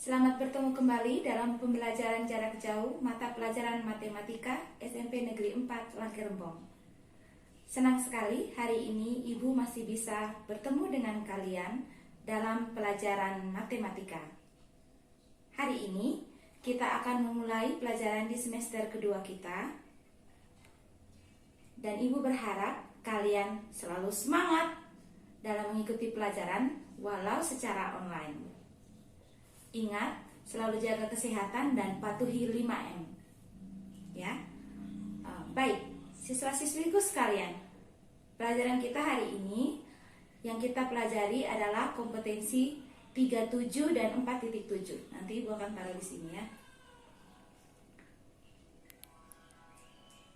Selamat bertemu kembali dalam pembelajaran jarak jauh mata pelajaran Matematika SMP Negeri 4 Langkerembong. Senang sekali hari ini Ibu masih bisa bertemu dengan kalian dalam pelajaran matematika. Hari ini kita akan memulai pelajaran di semester kedua kita. Dan Ibu berharap kalian selalu semangat dalam mengikuti pelajaran walau secara online. Ingat, selalu jaga kesehatan dan patuhi 5M. Ya. Baik, siswa-siswiku sekalian. Pelajaran kita hari ini yang kita pelajari adalah kompetensi 37 dan 4.7. Nanti Ibu akan taruh di sini ya.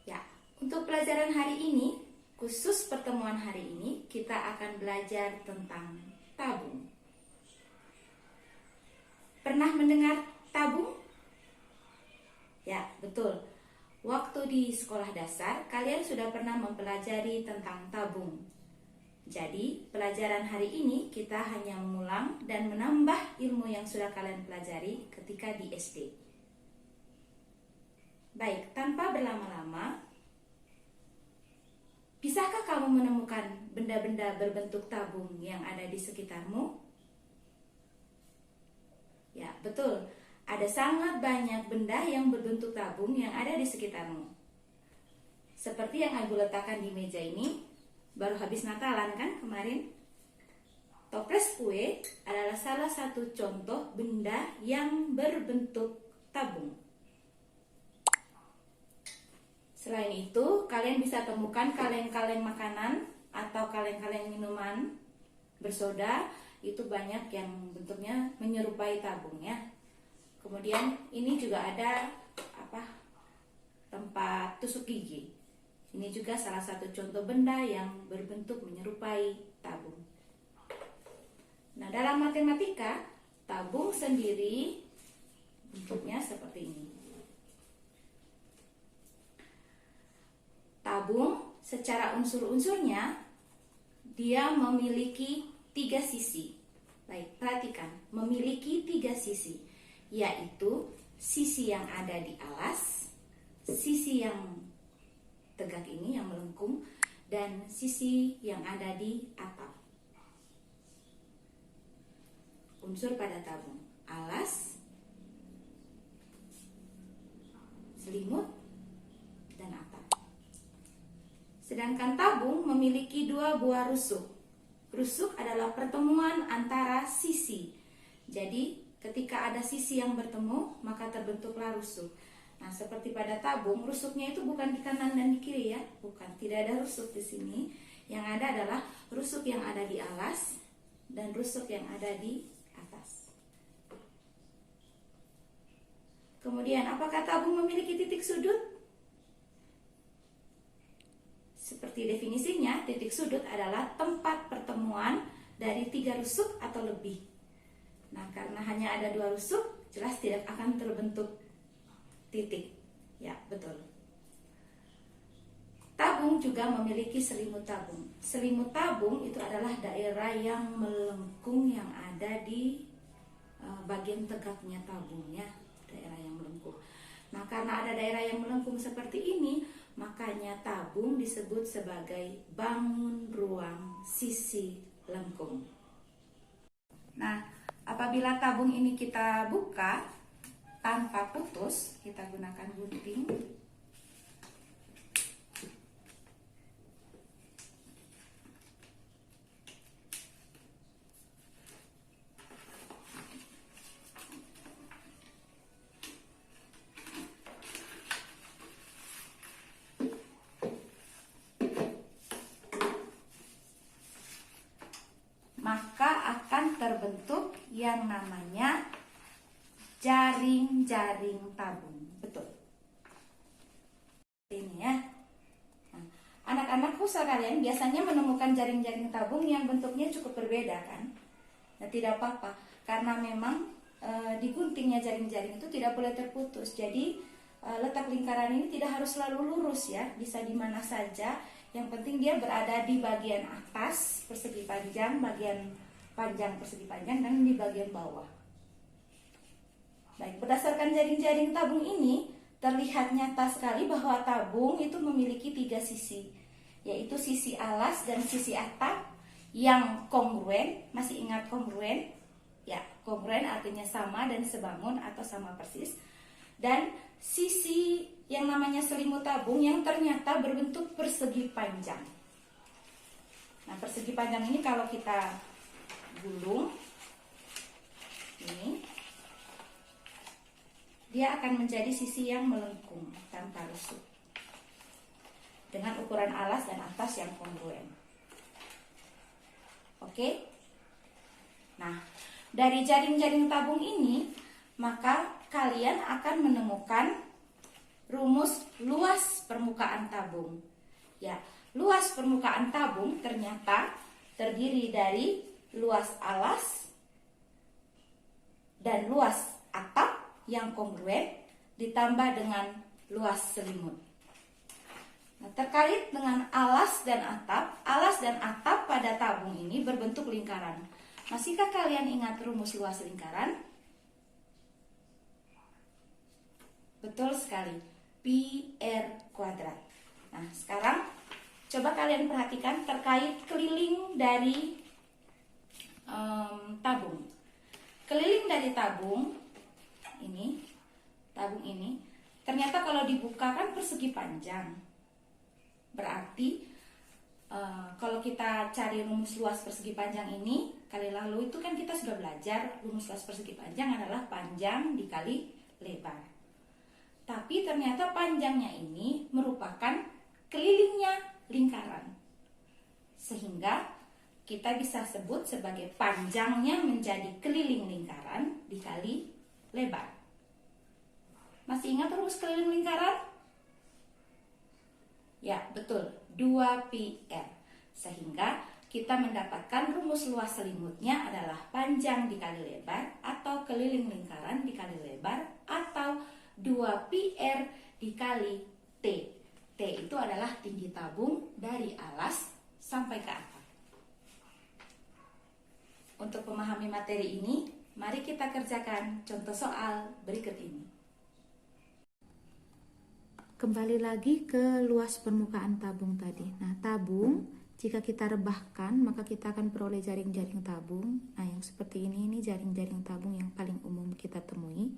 Ya, untuk pelajaran hari ini, khusus pertemuan hari ini, kita akan belajar tentang tabung. Pernah mendengar tabung? Ya, betul. Waktu di sekolah dasar, kalian sudah pernah mempelajari tentang tabung. Jadi, pelajaran hari ini kita hanya mengulang dan menambah ilmu yang sudah kalian pelajari ketika di SD. Baik, tanpa berlama-lama, bisakah kamu menemukan benda-benda berbentuk tabung yang ada di sekitarmu? Ya, betul. Ada sangat banyak benda yang berbentuk tabung yang ada di sekitarmu. Seperti yang Ibu letakkan di meja ini, baru habis Natalan kan kemarin? Toples kue adalah salah satu contoh benda yang berbentuk tabung. Selain itu, kalian bisa temukan kaleng-kaleng makanan atau kaleng-kaleng minuman bersoda. Itu banyak yang bentuknya menyerupai tabung ya. Kemudian ini juga ada tempat tusuk gigi. Ini juga salah satu contoh benda yang berbentuk menyerupai tabung. Nah, dalam matematika, tabung sendiri bentuknya seperti ini. Tabung secara unsur-unsurnya dia memiliki 3 sisi. Baik, perhatikan, memiliki 3 sisi, yaitu sisi yang ada di alas, sisi yang tegak ini yang melengkung, dan sisi yang ada di atap. Unsur pada tabung: alas, selimut, dan atap. Sedangkan tabung memiliki 2 buah rusuk. Rusuk adalah pertemuan antara sisi. Jadi, ketika ada sisi yang bertemu, maka terbentuklah rusuk. Nah, seperti pada tabung, rusuknya itu bukan di kanan dan di kiri ya. Bukan, tidak ada rusuk di sini. Yang ada adalah rusuk yang ada di alas dan rusuk yang ada di atas. Kemudian, apakah tabung memiliki titik sudut? Seperti definisinya, titik sudut adalah tempat pertemuan dari 3 rusuk atau lebih. Nah, karena hanya ada 2 rusuk, jelas tidak akan terbentuk titik. Ya, betul. Tabung juga memiliki selimut tabung. Selimut tabung itu adalah daerah yang melengkung yang ada di bagian tegaknya tabung ya, daerah yang melengkung. Nah, karena ada daerah yang melengkung seperti ini, makanya tabung disebut sebagai bangun ruang sisi lengkung. Nah, apabila tabung ini kita buka tanpa putus, kita gunakan gunting. Maka akan terbentuk yang namanya jaring-jaring tabung. Betul. Ini ya. Nah, anak-anakku sekalian biasanya menemukan jaring-jaring tabung yang bentuknya cukup berbeda kan? Nah, tidak apa-apa, karena memang di guntingnya jaring-jaring itu tidak boleh terputus. Jadi letak lingkaran ini tidak harus selalu lurus ya, bisa di mana saja. Yang penting dia berada di bagian atas persegi panjang, bagian panjang persegi panjang, dan di bagian bawah. Baik, berdasarkan jaring-jaring tabung ini, terlihat nyata sekali bahwa tabung itu memiliki 3 sisi, yaitu sisi alas dan sisi atap yang kongruen. Masih ingat kongruen? Ya, kongruen artinya sama dan sebangun atau sama persis. Dan sisi yang namanya selimut tabung yang ternyata berbentuk persegi panjang. Nah, persegi panjang ini kalau kita gulung, ini dia akan menjadi sisi yang melengkung tanpa rusuk dengan ukuran alas dan atas yang kongruen. Oke? Nah, dari jaring-jaring tabung ini, maka kalian akan menemukan rumus luas permukaan tabung. Ya, luas permukaan tabung ternyata terdiri dari luas alas dan luas atap yang kongruen ditambah dengan luas selimut. Nah, terkait dengan alas dan atap pada tabung ini berbentuk lingkaran. Masihkah kalian ingat rumus luas lingkaran? Betul sekali, pi r kuadrat. Nah, sekarang coba kalian perhatikan terkait keliling dari tabung. Keliling dari tabung ini ternyata kalau dibuka kan persegi panjang. Berarti kalau kita cari rumus luas persegi panjang ini, kali lalu itu kan kita sudah belajar rumus luas persegi panjang adalah panjang dikali lebar. Tapi ternyata panjangnya ini merupakan kelilingnya lingkaran. Sehingga kita bisa sebut sebagai panjangnya menjadi keliling lingkaran dikali lebar. Masih ingat rumus keliling lingkaran? Ya, betul, 2πr. Sehingga kita mendapatkan rumus luas selimutnya adalah panjang dikali lebar atau keliling lingkaran dikali lebar atau 2πr dikali T. T itu adalah tinggi tabung dari alas sampai ke atap. Untuk memahami materi ini, mari kita kerjakan contoh soal berikut ini. Kembali lagi ke luas permukaan tabung tadi. Nah, tabung jika kita rebahkan maka kita akan peroleh jaring-jaring tabung. Nah, yang seperti ini jaring-jaring tabung yang paling umum kita temui.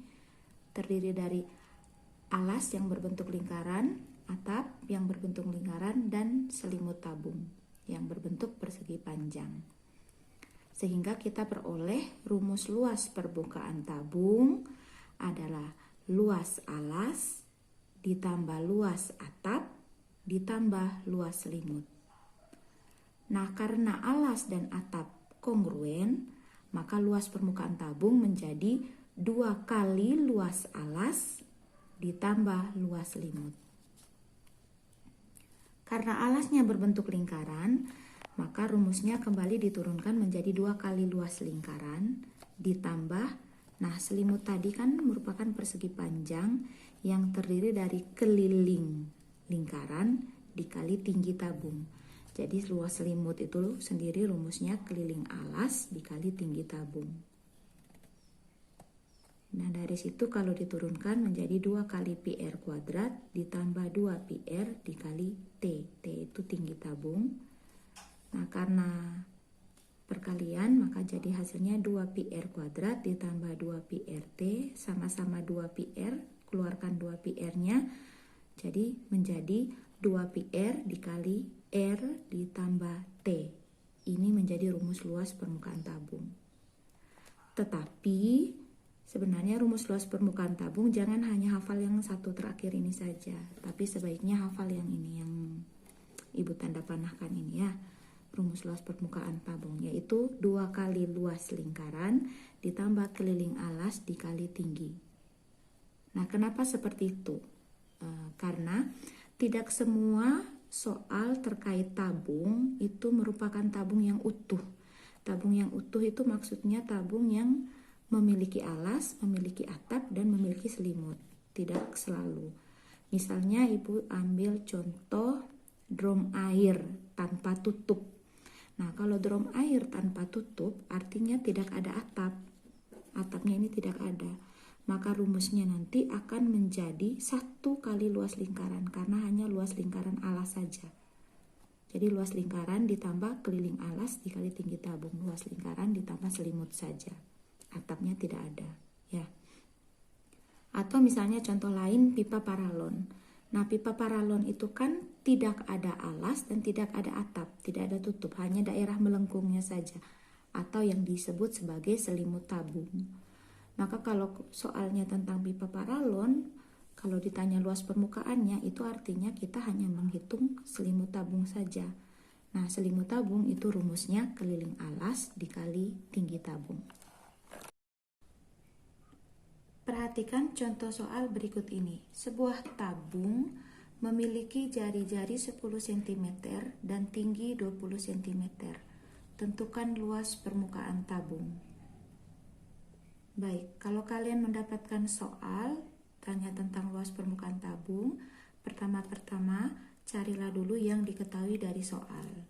Terdiri dari alas yang berbentuk lingkaran, atap yang berbentuk lingkaran, dan selimut tabung yang berbentuk persegi panjang. Sehingga kita peroleh rumus luas permukaan tabung adalah luas alas ditambah luas atap ditambah luas selimut. Nah, karena alas dan atap kongruen, maka luas permukaan tabung menjadi 2 kali luas alas ditambah luas selimut. Karena alasnya berbentuk lingkaran, maka rumusnya kembali diturunkan menjadi 2 kali luas lingkaran ditambah, nah selimut tadi kan merupakan persegi panjang yang terdiri dari keliling lingkaran dikali tinggi tabung. Jadi luas selimut itu sendiri rumusnya keliling alas dikali tinggi tabung. Nah, dari situ kalau diturunkan menjadi 2 kali πr kuadrat ditambah 2 πr dikali T. T itu tinggi tabung. Nah, karena perkalian maka jadi hasilnya 2 πr kuadrat ditambah 2 πrt sama-sama 2 πr, keluarkan 2 πr-nya, jadi menjadi 2 πr dikali R ditambah T. Ini menjadi rumus luas permukaan tabung. Tetapi sebenarnya rumus luas permukaan tabung jangan hanya hafal yang satu terakhir ini saja, tapi sebaiknya hafal yang ini, yang ibu tanda panahkan ini ya. Rumus luas permukaan tabung yaitu 2 kali luas lingkaran ditambah keliling alas dikali tinggi. Nah, kenapa seperti itu? Karena tidak semua soal terkait tabung itu merupakan tabung yang utuh. Tabung yang utuh itu maksudnya tabung yang memiliki alas, memiliki atap, dan memiliki selimut. Tidak selalu. Misalnya ibu ambil contoh drum air tanpa tutup. Nah, kalau drum air tanpa tutup artinya tidak ada atap. Atapnya ini tidak ada. maka rumusnya nanti akan menjadi 1 kali luas lingkaran karena hanya luas lingkaran alas saja. Jadi luas lingkaran ditambah keliling alas dikali tinggi tabung. Luas lingkaran ditambah selimut saja. Atapnya tidak ada, ya. Atau misalnya contoh lain pipa paralon. Nah, pipa paralon itu kan tidak ada alas dan tidak ada atap, tidak ada tutup, hanya daerah melengkungnya saja atau yang disebut sebagai selimut tabung. Maka kalau soalnya tentang pipa paralon, kalau ditanya luas permukaannya, itu artinya kita hanya menghitung selimut tabung saja. Nah, selimut tabung itu rumusnya keliling alas dikali tinggi tabung. Perhatikan contoh soal berikut ini. Sebuah tabung memiliki jari-jari 10 cm dan tinggi 20 cm. Tentukan luas permukaan tabung. Baik, kalau kalian mendapatkan soal tanya tentang luas permukaan tabung, pertama-tama carilah dulu yang diketahui dari soal.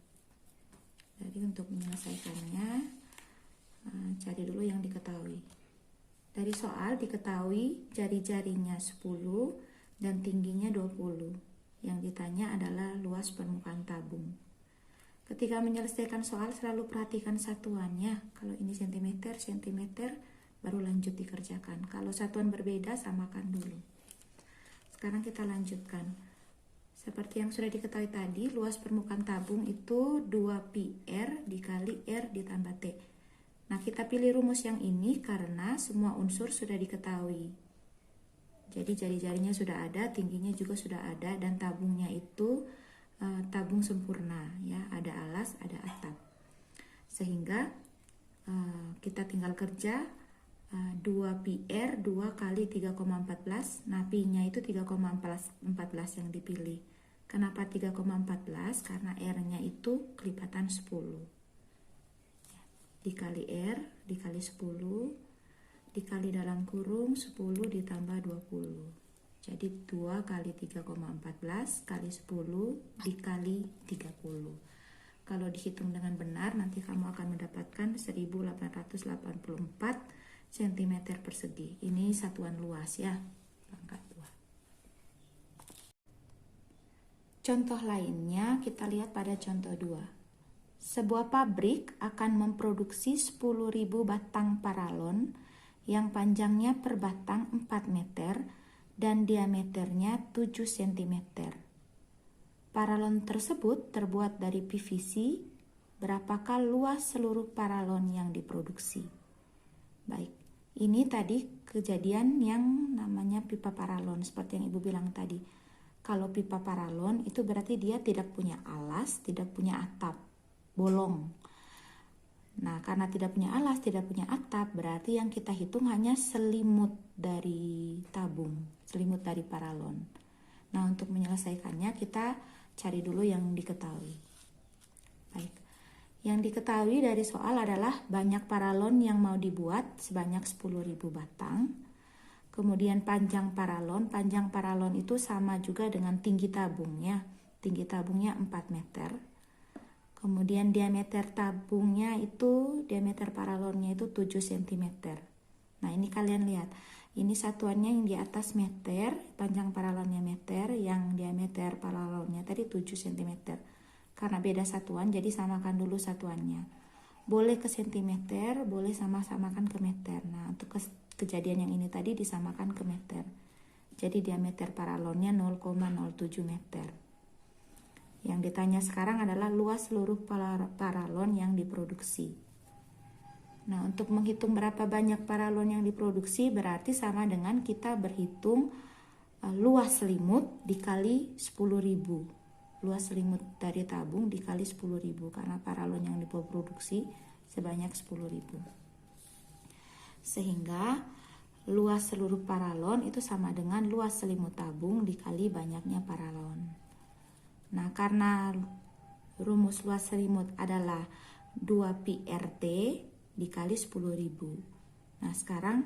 Jadi untuk menyelesaikannya, cari dulu yang diketahui. Dari soal diketahui jari-jarinya 10 dan tingginya 20. Yang ditanya adalah luas permukaan tabung. Ketika menyelesaikan soal selalu perhatikan satuannya. Kalau ini cm, baru lanjut dikerjakan. Kalau satuan berbeda, samakan dulu. Sekarang kita lanjutkan. Seperti yang sudah diketahui tadi, luas permukaan tabung itu 2πr dikali R ditambah T. Nah, kita pilih rumus yang ini karena semua unsur sudah diketahui. Jadi jari-jarinya sudah ada, tingginya juga sudah ada, dan tabungnya itu tabung sempurna, ya, ada alas, ada atap. Sehingga kita tinggal kerja 2πr 2 kali 3,14. Nah, pi-nya itu 3,14 yang dipilih. Kenapa 3,14? Karena R-nya itu kelipatan 10. Dikali R dikali 10 dikali dalam kurung 10 ditambah 20. Jadi 2 kali 3,14 kali 10 dikali 30. Kalau dihitung dengan benar, nanti kamu akan mendapatkan 1884 cm persegi. Ini satuan luas, ya, pangkat 2. Contoh lainnya kita lihat pada contoh 2. Sebuah pabrik akan memproduksi 10.000 batang paralon yang panjangnya per batang 4 meter dan diameternya 7 cm. Paralon tersebut terbuat dari PVC. Berapakah luas seluruh paralon yang diproduksi? Baik, ini tadi kejadian yang namanya pipa paralon, seperti yang Ibu bilang tadi. Kalau pipa paralon itu berarti dia tidak punya alas, tidak punya atap, bolong. Nah, karena tidak punya alas, tidak punya atap, berarti yang kita hitung hanya selimut dari tabung, selimut dari paralon. Nah, untuk menyelesaikannya kita cari dulu yang diketahui. Baik. Yang diketahui dari soal adalah banyak paralon yang mau dibuat sebanyak 10.000 batang. Kemudian panjang paralon itu sama juga dengan tinggi tabungnya. Tinggi tabungnya 4 meter. Kemudian diameter paralonnya itu 7 cm. Nah, ini kalian lihat. Ini satuannya yang di atas meter, panjang paralonnya meter, yang diameter paralonnya tadi 7 cm. Karena beda satuan, jadi samakan dulu satuannya. Boleh ke sentimeter, boleh sama-samakan ke meter. Nah, untuk kejadian yang ini tadi disamakan ke meter. Jadi diameter paralonnya 0,07 meter. Yang ditanya sekarang adalah luas seluruh paralon yang diproduksi. Nah, untuk menghitung berapa banyak paralon yang diproduksi berarti sama dengan kita berhitung luas selimut dikali 10.000. Luas selimut dari tabung dikali 10.000 karena paralon yang diproduksi sebanyak 10.000. Sehingga luas seluruh paralon itu sama dengan luas selimut tabung dikali banyaknya paralon. Nah, karena rumus luas selimut adalah 2πRT dikali 10.000. Nah, sekarang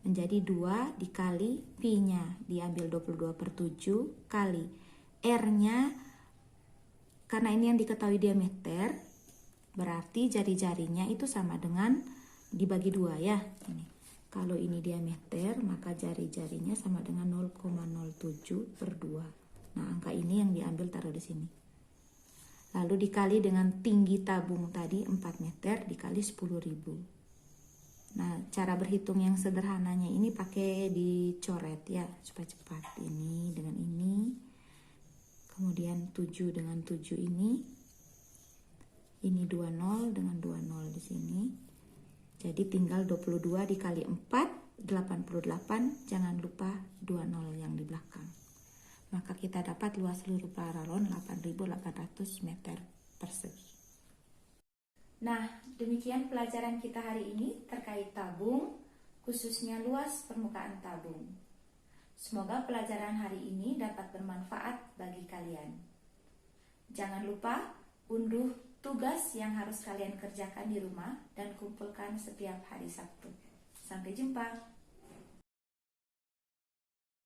menjadi 2 dikali pi-nya diambil 22/7 kali R-nya. Karena ini yang diketahui diameter, berarti jari-jarinya itu sama dengan dibagi 2, ya. Ini. Kalau ini diameter, maka jari-jarinya sama dengan 0,07/2. Nah, angka ini yang diambil taruh di sini. Lalu dikali dengan tinggi tabung tadi 4 meter dikali 10.000. Nah, cara berhitung yang sederhananya ini pakai dicoret ya, supaya cepat. Ini dengan ini, kemudian 7 dengan 7 ini 20 dengan 20 di sini. Jadi tinggal 22 dikali 4, 88, jangan lupa 20 yang di belakang. Maka kita dapat luas seluruh paralon 8.800 meter persegi. Nah, demikian pelajaran kita hari ini terkait tabung, khususnya luas permukaan tabung. Semoga pelajaran hari ini dapat bermanfaat bagi kalian. Jangan lupa unduh tugas yang harus kalian kerjakan di rumah dan kumpulkan setiap hari Sabtu. Sampai jumpa.